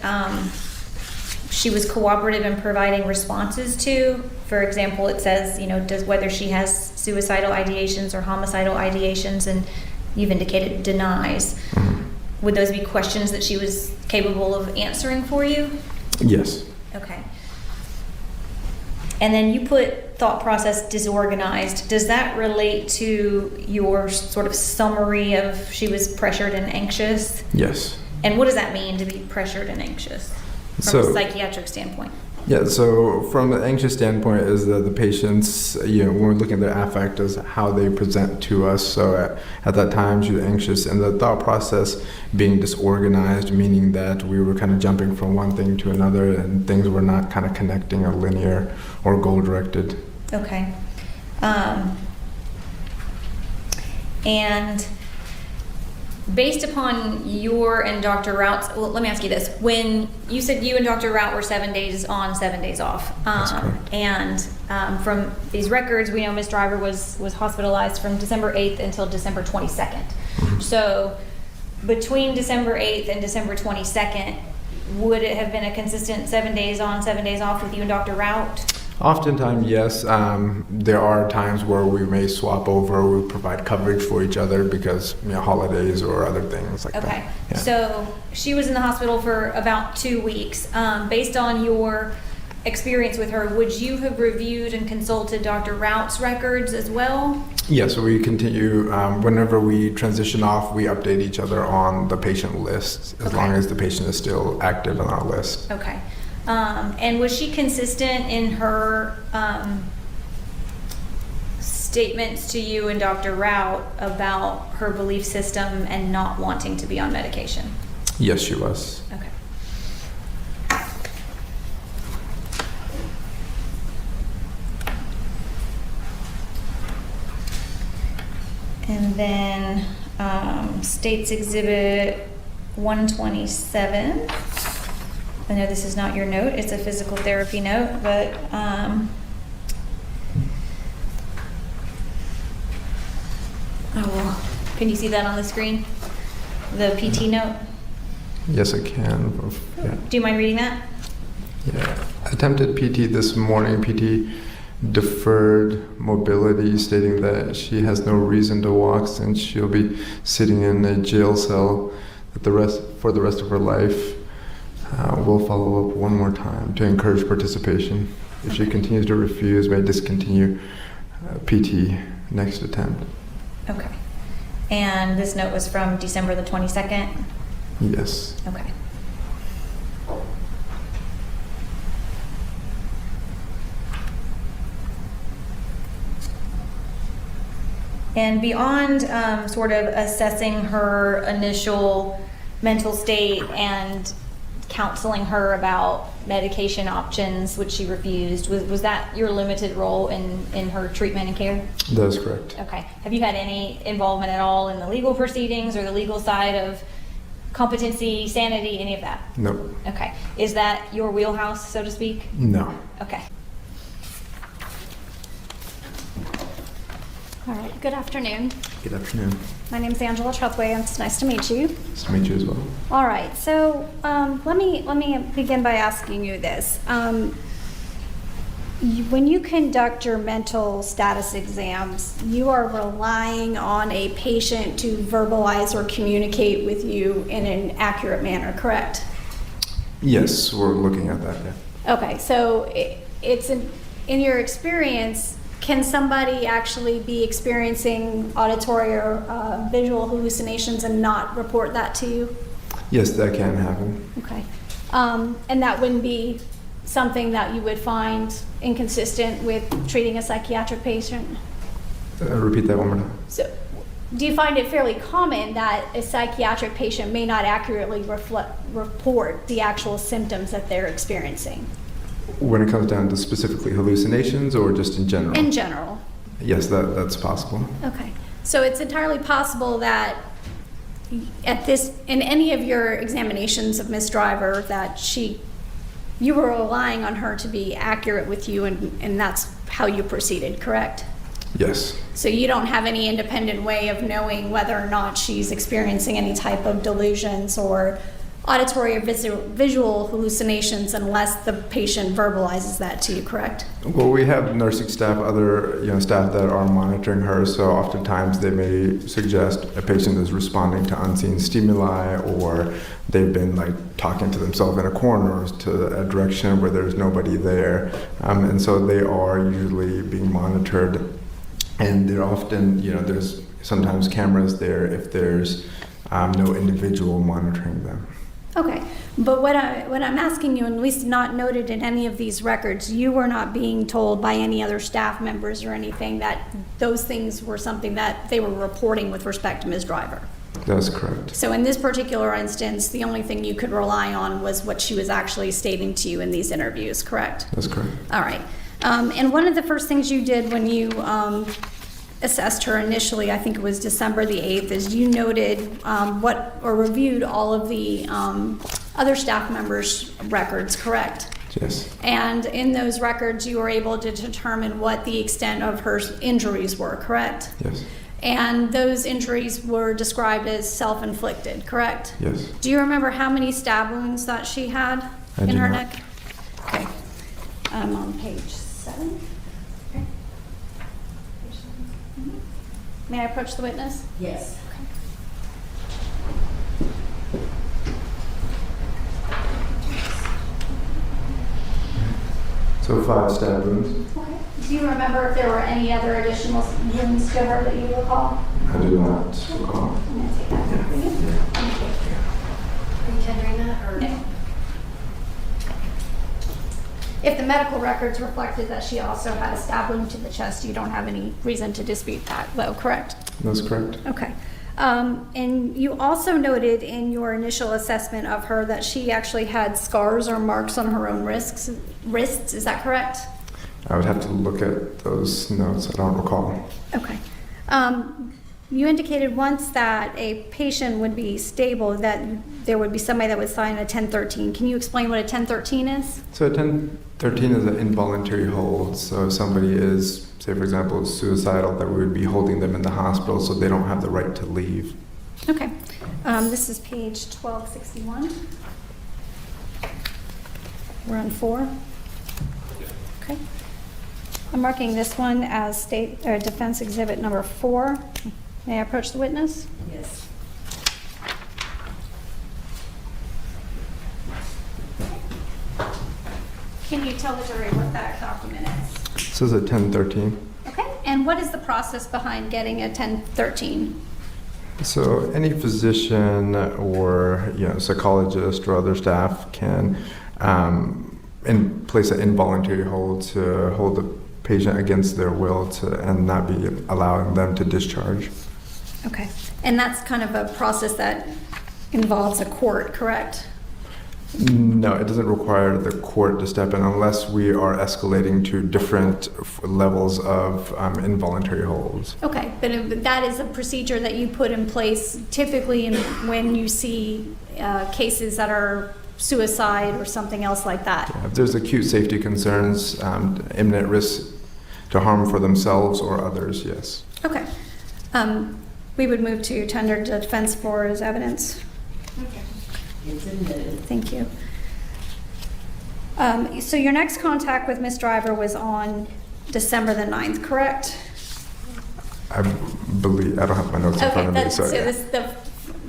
she was cooperative in providing responses to? For example, it says, does whether she has suicidal ideations or homicidal ideations, and you've indicated denies. Would those be questions that she was capable of answering for you? Yes. Okay. And then you put thought process disorganized. Does that relate to your sort of summary of she was pressured and anxious? Yes. And what does that mean to be pressured and anxious from a psychiatric standpoint? Yeah, so from the anxious standpoint is that the patients, when we're looking at their affect is how they present to us. So at that time she was anxious, and the thought process being disorganized, meaning that we were kind of jumping from one thing to another and things were not kind of connecting or linear or goal directed. Okay. And based upon your and Dr. Rout's, well, let me ask you this. When you said you and Dr. Rout were 7 days on, 7 days off, That's correct. and from these records, we know Ms. Driver was hospitalized from December 8th until December 22nd. So between December 8th and December 22nd, would it have been a consistent 7 days on, 7 days off with you and Dr. Rout? Oftentimes, yes. There are times where we may swap over, we provide coverage for each other because, holidays or other things like that. Okay, Yeah. so she was in the hospital for about 2 weeks. Based on your experience with her, would you have reviewed and consulted Dr. Rout's records as well? Yes, so we continue, whenever we transition off, we update each other on the patient list, as Okay. long as the patient is still active on our list. Okay. And was she consistent in her statements to you and Dr. Rout about her belief system and not wanting to be on medication? Yes, she was. Okay. And then States Exhibit 127. I know this is not your note, it's a physical therapy note, but can you see that on the screen? The PT note? Yes, I can. Yeah. Do you mind reading that? Yeah. Attempted PT this morning. PT deferred mobility, stating that she has no reason to walk since she'll be sitting in a jail cell for the rest of her life. We'll follow up one more time to encourage participation. If she continues to refuse, may discontinue PT next attempt. Okay. And this note was from December the 22nd? Yes. Okay. And beyond sort of assessing her initial mental state and counseling her about medication options, which she refused, was that your limited role in her treatment and care? That is correct. Okay. Have you had any involvement at all in the legal proceedings or the legal side of competency, sanity, any of that? Nope. Okay. Is that your wheelhouse, so to speak? No. Okay. All right, good afternoon. Good afternoon. My name is Angela Trethway, and it's nice to meet you. Nice to meet you as well. All right, so let me begin by asking you this. When you conduct your mental status exams, you are relying on a patient to verbalize or communicate with you in an accurate manner, correct? Yes, we're looking at that, yeah. Okay, so it's in your experience, can somebody actually be experiencing auditory or visual hallucinations and not report that to you? Yes, that can happen. Okay. And that wouldn't be something that you would find inconsistent with treating a psychiatric patient? Repeat that one more time. So, do you find it fairly common that a psychiatric patient may not accurately report the actual symptoms that they're experiencing? When it comes down to specifically hallucinations or just in general? In general. Yes, that's possible. Okay. So it's entirely possible that in any of your examinations of Ms. Driver that you were relying on her to be accurate with you, and that's how you proceeded, correct? Yes. So you don't have any independent way of knowing whether or not she's experiencing any type of delusions or auditory or visual hallucinations unless the patient verbalizes that to you, correct? Well, we have nursing staff, other staff that are monitoring her. So oftentimes they may suggest a patient is responding to unseen stimuli, or they've been like talking to themselves in a corner to a direction where there's nobody there, and so they are usually being monitored. And they're often, there's sometimes cameras there if there's no individual monitoring them. Okay, but what I'm asking you, and at least not noted in any of these records, you were not being told by any other staff members or anything that those things were something that they were reporting with respect to Ms. Driver. That's correct. So in this particular instance, the only thing you could rely on was what she was actually stating to you in these interviews, correct? That's correct. All right. And one of the first things you did when you assessed her initially, I think it was December the 8th, is you noted reviewed all of the other staff members' records, correct? Yes. And in those records, you were able to determine what the extent of her injuries were, correct? Yes. And those injuries were described as self-inflicted, correct? Yes. Do you remember how many stab wounds that she had I in do her not. neck? Okay. I'm on page 7. Okay. Page 7. Mhm. May I approach the witness? Yes. So 5 stab wounds. Okay. Do you remember if there were any other additional wounds to her that you recall? I do not recall. I'm going to take that for you. Thank you. Are you tendering that or? No. If the medical records reflected that she also had a stab wound to the chest, you don't have any reason to dispute that, though, correct? That's correct. Okay. And you also noted in your initial assessment of her that she actually had scars or marks on her own wrists. Is that correct? I would have to look at those notes. I don't recall. Okay. You indicated once that a patient would be stable, that there would be somebody that would sign a 1013. Can you explain what a 1013 is? So 1013 is an involuntary hold. So if somebody is, say for example, suicidal, that we would be holding them in the hospital so they don't have the right to leave. Okay. This is page 1261. We're on 4. Okay. I'm marking this one as defense exhibit number 4. May I approach the witness? Yes. Can you tell the jury what that document is? This is a 1013. Okay. And what is the process behind getting a 1013? So any physician or psychologist or other staff can place an involuntary hold to hold the patient against their will and not be allowing them to discharge. Okay. And that's kind of a process that involves a court, correct? No, it doesn't require the court to step in unless we are escalating to different levels of involuntary holds. Okay, but that is a procedure that you put in place typically when you see cases that are suicide or something else like that. Yeah, if there's acute safety concerns, imminent risk to harm for themselves or others, yes. Okay. We would move to tender defense for as evidence. Okay. It's admitted. Thank you. So your next contact with Ms. Driver was on December the 9th, correct? I believe, I don't have my notes in front of me, so yeah.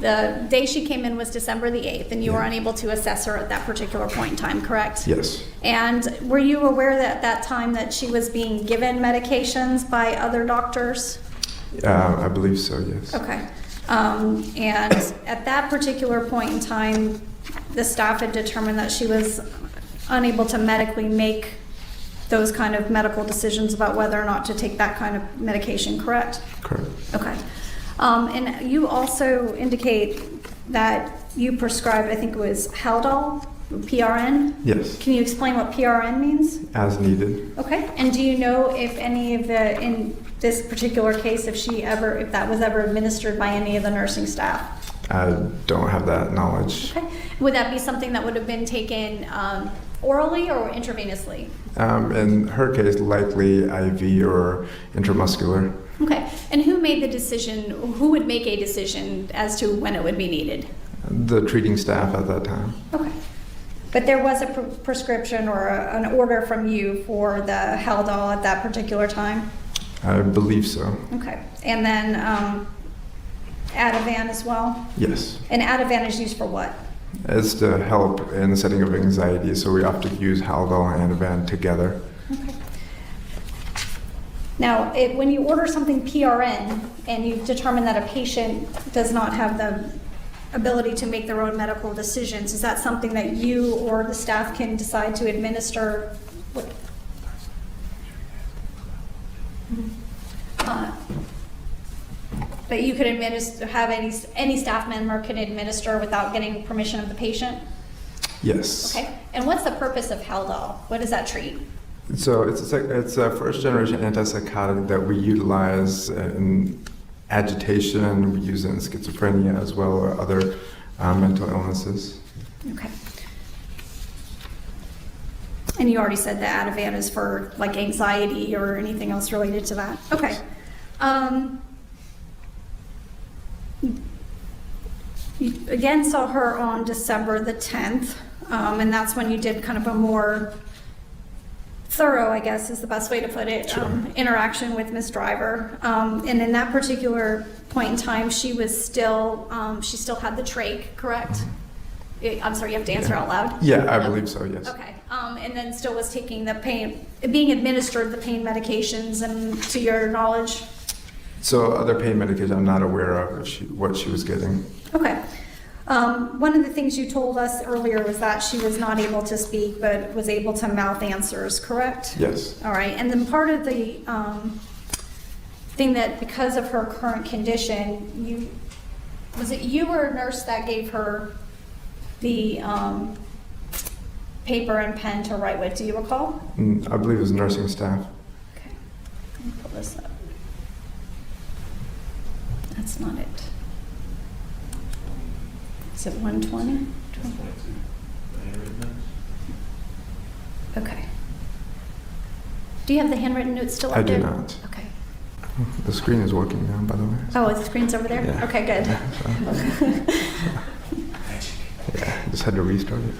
The day she came in was December the 8th, and you were unable to assess her at that particular point in time, correct? Yes. And were you aware that at that time that she was being given medications by other doctors? I believe so, yes. Okay. And at that particular point in time, the staff had determined that she was unable to medically make those kind of medical decisions about whether or not to take that kind of medication, correct? Correct. Okay. And you also indicate that you prescribed, I think it was Haldol, PRN? Yes, Can you explain what PRN means? as needed. Okay. And do you know if any of in this particular case, if that was ever administered by any of the nursing staff? I don't have that knowledge. Okay. Would that be something that would have been taken orally or intravenously? In her case, likely IV or intramuscular. Okay, and who made the decision, who would make a decision as to when it would be needed? The treating staff at that time. Okay. But there was a prescription or an order from you for the Haldol at that particular time? I believe so. Okay. And then Ativan as well? Yes. And Ativan is used for what? It's to help in the setting of anxiety, so we often use Haldol and Ativan together. Okay. Now, when you order something PRN and you've determined that a patient does not have the ability to make their own medical decisions, is that something that you or the staff can decide to administer? That you could administer, have any staff member can administer without getting permission of the patient? Yes. Okay. And what's the purpose of Haldol? What does that treat? So it's a first generation antipsychotic that we utilize in agitation. We use it in schizophrenia as well, or other mental illnesses. Okay. And you already said that Ativan is for like anxiety or anything else related to that. Okay. You again saw her on December the 10th, and that's when you did kind of a more thorough, I guess is the best way to put it, Sure. Interaction with Ms. Driver. And in that particular point in time, she still had the trach, correct? I'm sorry, you have to answer out loud. Yeah, I believe so, yes. Okay. And then still was taking the pain, being administered the pain medications, and to your knowledge? So other pain medication, I'm not aware of what she was getting. Okay. One of the things you told us earlier was that she was not able to speak, but was able to mouth answers, correct? Yes. All right. And then part of the thing that because of her current condition, was it you or a nurse that gave her the paper and pen to write with? Do you recall? I believe it was nursing staff. Okay. Let me pull this up. That's not it. Is it 120? Okay. Do you have the handwritten notes still up I there? do not. Okay. The screen is working now, by the way. Oh, the screen's over there? Yeah. Okay, good. Yeah, just had to restart it.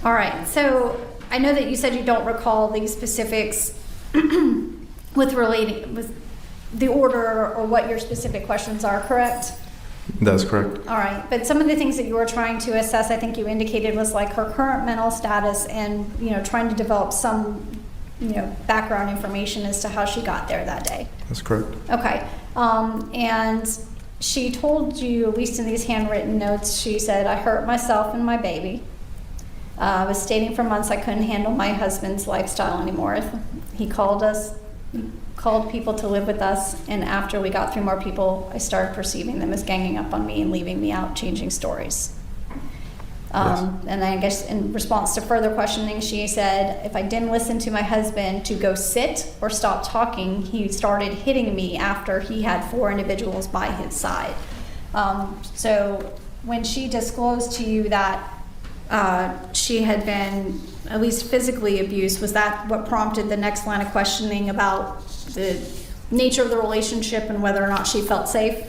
All right, so I know that you said you don't recall the specifics with the order or what your specific questions are, correct? That's correct. All right, but some of the things that you were trying to assess, I think you indicated, was like her current mental status and, trying to develop some, background information as to how she got there that day. That's correct. Okay, and she told you, at least in these handwritten notes, she said, I hurt myself and my baby. I was stating for months I couldn't handle my husband's lifestyle anymore. He called people to live with us, and after we got through more people, I started perceiving them as ganging up on me and leaving me out, changing stories. Yes. And I guess in response to further questioning, she said, if I didn't listen to my husband to go sit or stop talking, he started hitting me after he had 4 individuals by his side. So when she disclosed to you that she had been at least physically abused, was that what prompted the next line of questioning about the nature of the relationship and whether or not she felt safe?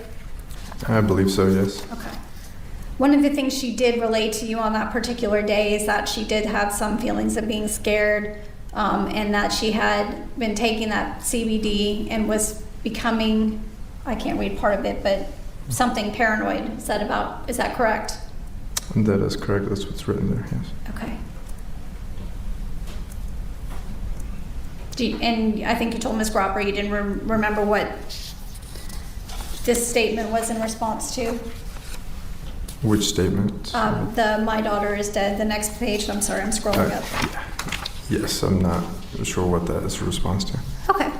I believe so, yes. Okay. One of the things she did relate to you on that particular day is that she did have some feelings of being scared, and that she had been taking that CBD and was becoming, I can't read part of it, but something paranoid. Is that correct? That is correct. That's what's written there, yes. Okay. And I think you told Ms. Gropper you didn't remember what this statement was in response to? Which statement? The my daughter is dead, the next page. I'm sorry, I'm scrolling up. Yes, I'm not sure what that is a response to. Okay.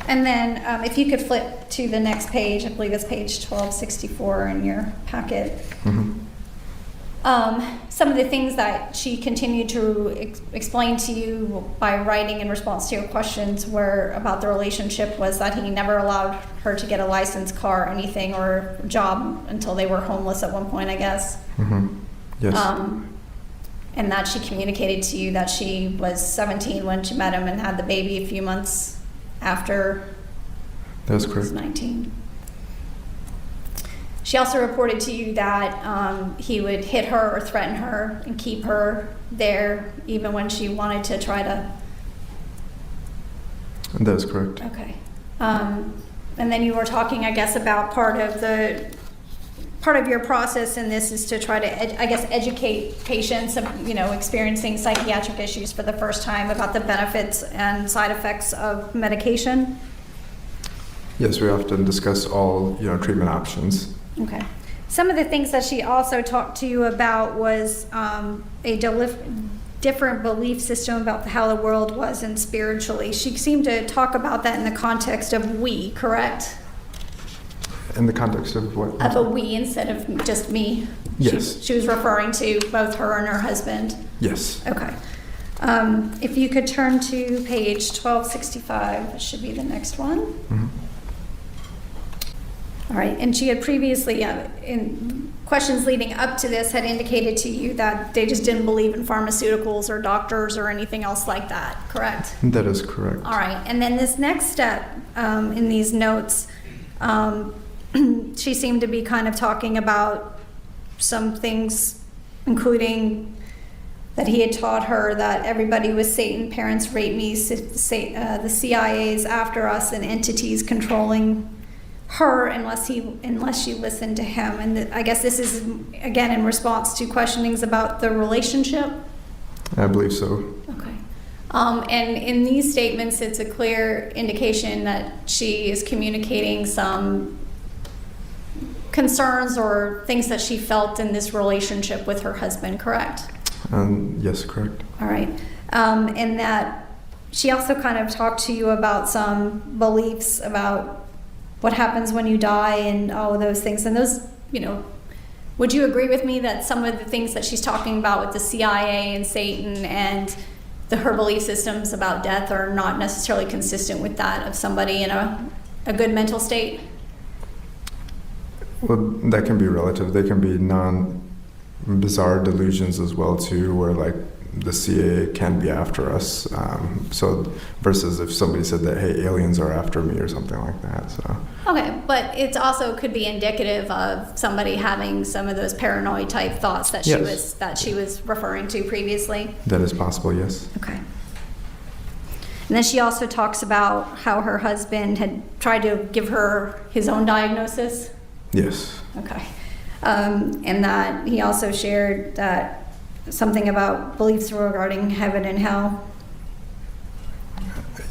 And then if you could flip to the next page, I believe it's page 1264 in your packet. Mm-hmm. Some of the things that she continued to explain to you by writing in response to your questions were about the relationship was that he never allowed her to get a licensed car or anything or job until they were homeless at one point, I guess. Mm-hmm. Yes. and that she communicated to you that she was 17 when she met him and had the baby a few months after That's he was correct. 19. She also reported to you that he would hit her or threaten her and keep her there even when she wanted to try to. That's correct. Okay. And then you were talking, I guess, about part of your process in this is to try to, educate patients, experiencing psychiatric issues for the first time about the benefits and side effects of medication. Yes, we often discuss all treatment options. Okay. Some of the things that she also talked to you about was different belief system about how the world was and spiritually. She seemed to talk about that in the context of we, correct? In the context of what? Of a we instead of just me. Yes. She was referring to both her and her husband. Yes. Okay. If you could turn to page 1265, it should be the next one. Mhm. All right, and she had previously, in questions leading up to this, had indicated to you that they just didn't believe in pharmaceuticals or doctors or anything else like that, correct? That is correct. All right, and then this next step in these notes, she seemed to be kind of talking about some things, including that he had taught her that everybody was Satan, parents rape me, the CIA's after us, and entities controlling her unless she listened to him. And I guess this is again in response to questionings about the relationship. I believe so. Okay. And in these statements, it's a clear indication that she is communicating some concerns or things that she felt in this relationship with her husband, correct? Yes, correct. All right. And that she also kind of talked to you about some beliefs about what happens when you die and all of those things. And those, would you agree with me that some of the things that she's talking about with the CIA and Satan and her belief systems about death are not necessarily consistent with that of somebody in a good mental state? Well, that can be relative. They can be bizarre delusions as well too, where like the CIA can be after us. So versus if somebody said that, hey, aliens are after me or something like that. So. Okay, but it also could be indicative of somebody having some of those paranoid type thoughts that she was referring to previously. That is possible, yes. Okay. And then she also talks about how her husband had tried to give her his own diagnosis. Yes. Okay. And that he also shared that something about beliefs regarding heaven and hell.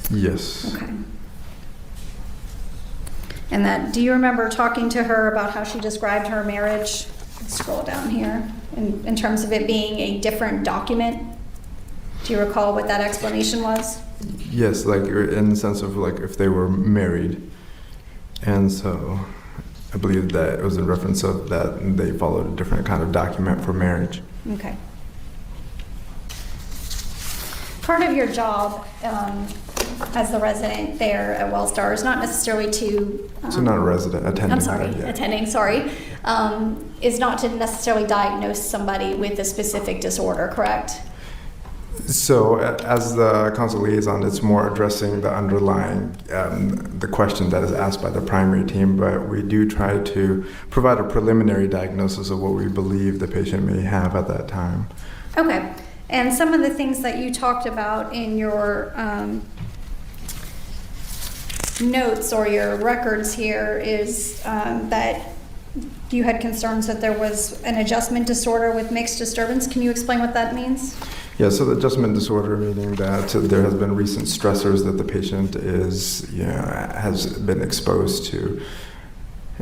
Yes. Okay. And that, do you remember talking to her about how she described her marriage? Scroll down here. In terms of it being a different document. Do you recall what that explanation was? Yes, like in the sense of like if they were married. And so I believe that it was in reference of that they followed a different kind of document for marriage. Okay. Part of your job as the resident there at Wellstar is not necessarily to... so not a resident, attending. I'm sorry, yeah. attending, sorry. Is not to necessarily diagnose somebody with a specific disorder, correct? So as the council liaison, it's more addressing the underlying, the question that is asked by the primary team, but we do try to provide a preliminary diagnosis of what we believe the patient may have at that time. Okay. And some of the things that you talked about in your notes or your records here is that you had concerns that there was an adjustment disorder with mixed disturbance. Can you explain what that means? Yeah, so the adjustment disorder meaning that there has been recent stressors that the patient has been exposed to.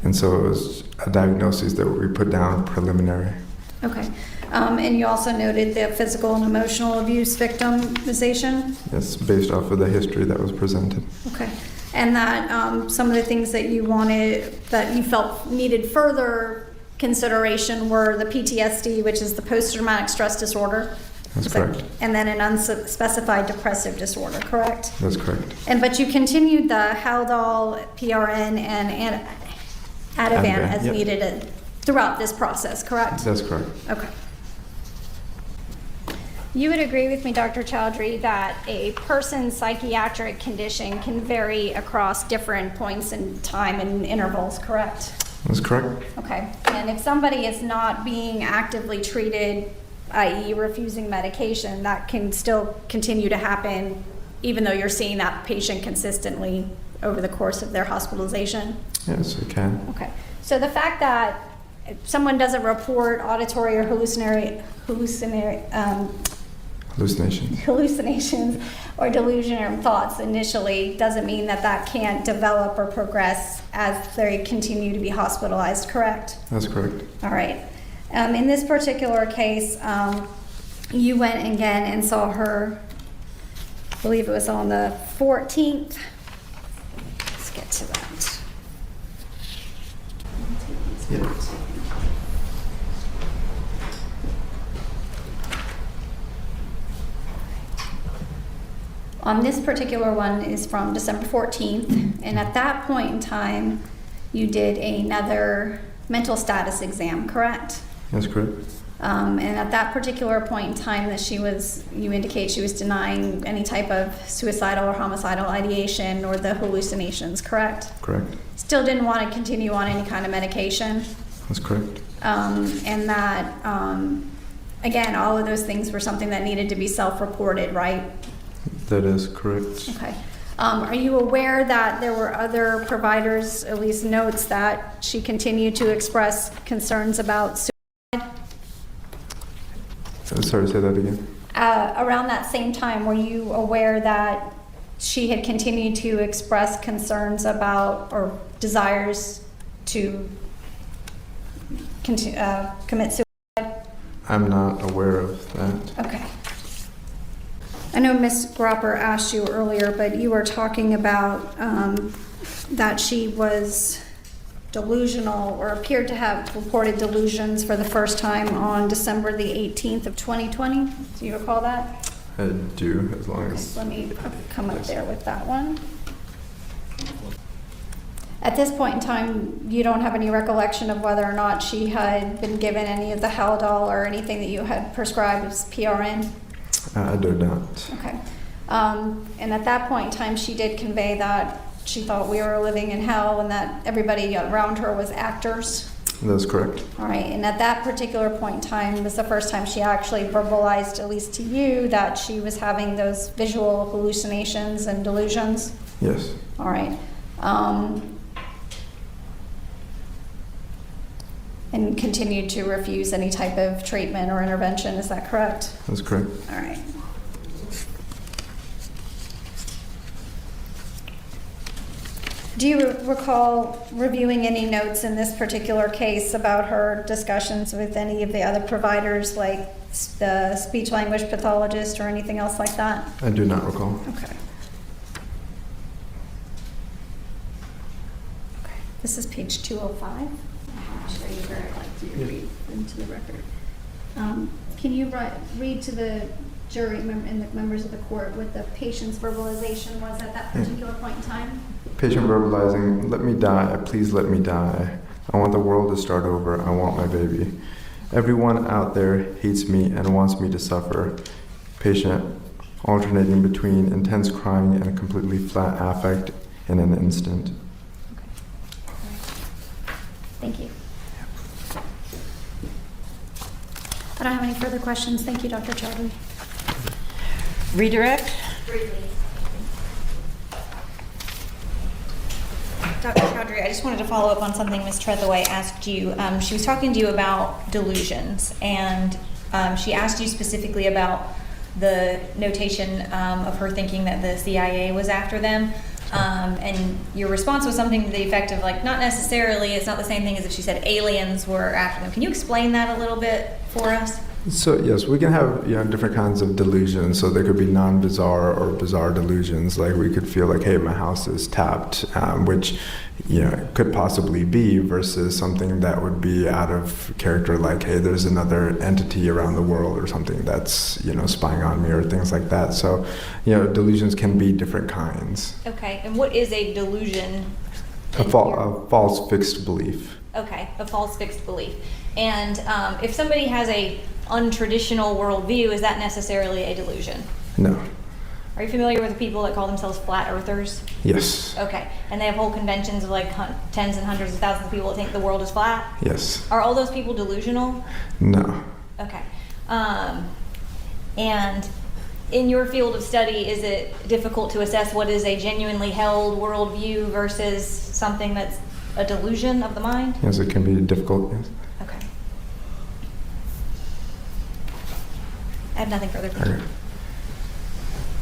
And so it was a diagnosis that we put down preliminary. Okay. And you also noted the physical and emotional abuse victimization? Yes, based off of the history that was presented. Okay. And that some of the things that you felt needed further consideration were the PTSD, which is the post-traumatic stress disorder. That's correct. And then an unspecified depressive disorder, correct? That's correct. But you continued the Haldol, PRN, and Ativan as needed throughout this process, correct? That's correct. Okay. You would agree with me, Dr. Choudhary, that a person's psychiatric condition can vary across different points in time and intervals, correct? That's correct. Okay. And if somebody is not being actively treated, i.e. refusing medication, that can still continue to happen even though you're seeing that patient consistently over the course of their hospitalization? Yes, we can. Okay. So the fact that someone doesn't report auditory or hallucinations or delusional thoughts initially doesn't mean that that can't develop or progress as they continue to be hospitalized, correct? That's correct. All right. In this particular case, you went again and saw her, I believe it was on the 14th. Let's get to that. Yeah. On this particular one is from December 14th, and at that point in time, you did another mental status exam, correct? That's correct. And at that particular point in time that you indicate she was denying any type of suicidal or homicidal ideation or the hallucinations, correct? Correct. Still didn't want to continue on any kind of medication. That's correct. And that, again, all of those things were something that needed to be self-reported, right? That is correct. Okay. Are you aware that there were other providers, at least notes, that she continued to express concerns about suicide? Sorry, say that again. Around that same time, were you aware that she had continued to express concerns about or desires to commit suicide? I'm not aware of that. Okay. I know Ms. Gropper asked you earlier, but you were talking about that she was delusional or appeared to have reported delusions for the first time on December the 18th of 2020. Do you recall that? I do, as long as... Let me come up there with that one. At this point in time, you don't have any recollection of whether or not she had been given any of the Haldol or anything that you had prescribed as PRN? I do not. Okay. And at that point in time, she did convey that she thought we were living in hell and that everybody around her was actors. That's correct. All right. And at that particular point in time was the first time she actually verbalized, at least to you, that she was having those visual hallucinations and delusions? Yes. All right. And continued to refuse any type of treatment or intervention, is that correct? That's correct. All right. Do you recall reviewing any notes in this particular case about her discussions with any of the other providers, like the speech language pathologist or anything else like that? I do not recall. Okay. Okay. This is page 205. I'm sure you'd very like to read into the record. Can you read to the jury and the members of the court what the patient's verbalization was at that particular point in time? Patient verbalizing, "Let me die, please let me die. I want the world to start over, I want my baby. Everyone out there hates me and wants me to suffer." Patient alternating between intense crying and completely flat affect in an instant. Okay. Thank you. I don't have any further questions. Thank you, Dr. Choudhary. Redirect? Dr. Choudhary, I just wanted to follow up on something Ms. Trethewey asked you. She was talking to you about delusions, and she asked you specifically about the notation of her thinking that the CIA was after them. And your response was something to the effect of, like, not necessarily, it's not the same thing as if she said aliens were after them. Can you explain that a little bit for us? So yes, we can have different kinds of delusions. So there could be non-bizarre or bizarre delusions. Like we could feel like, hey, my house is tapped, which could possibly be, versus something that would be out of character, like, hey, there's another entity around the world or something that's spying on me or things like that. So delusions can be different kinds. Okay, and what is a delusion? A false fixed belief. Okay, a false fixed belief. And if somebody has a untraditional worldview, is that necessarily a delusion? No. Are you familiar with the people that call themselves flat earthers? Yes. Okay, and they have whole conventions of like tens and hundreds of thousands of people that think the world is flat? Yes. Are all those people delusional? No. Okay. And in your field of study, is it difficult to assess what is a genuinely held worldview versus something that's a delusion of the mind? Yes, it can be difficult. Yes. Okay. I have nothing further. Thank you.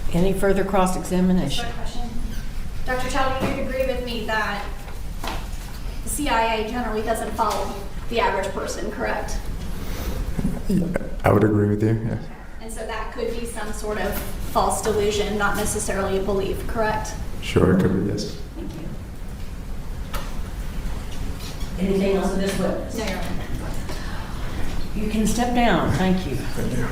Okay. Any further cross-examination? Quick question. Dr. Choudhary, you'd agree with me that the CIA generally doesn't follow the average person, correct? Yeah, I would agree with you. Yes. And so that could be some sort of false delusion, not necessarily a belief, correct? Sure, it could be. Yes. Thank you. Anything else of this witness? No, you're right. You can step down. Thank you. Thank you.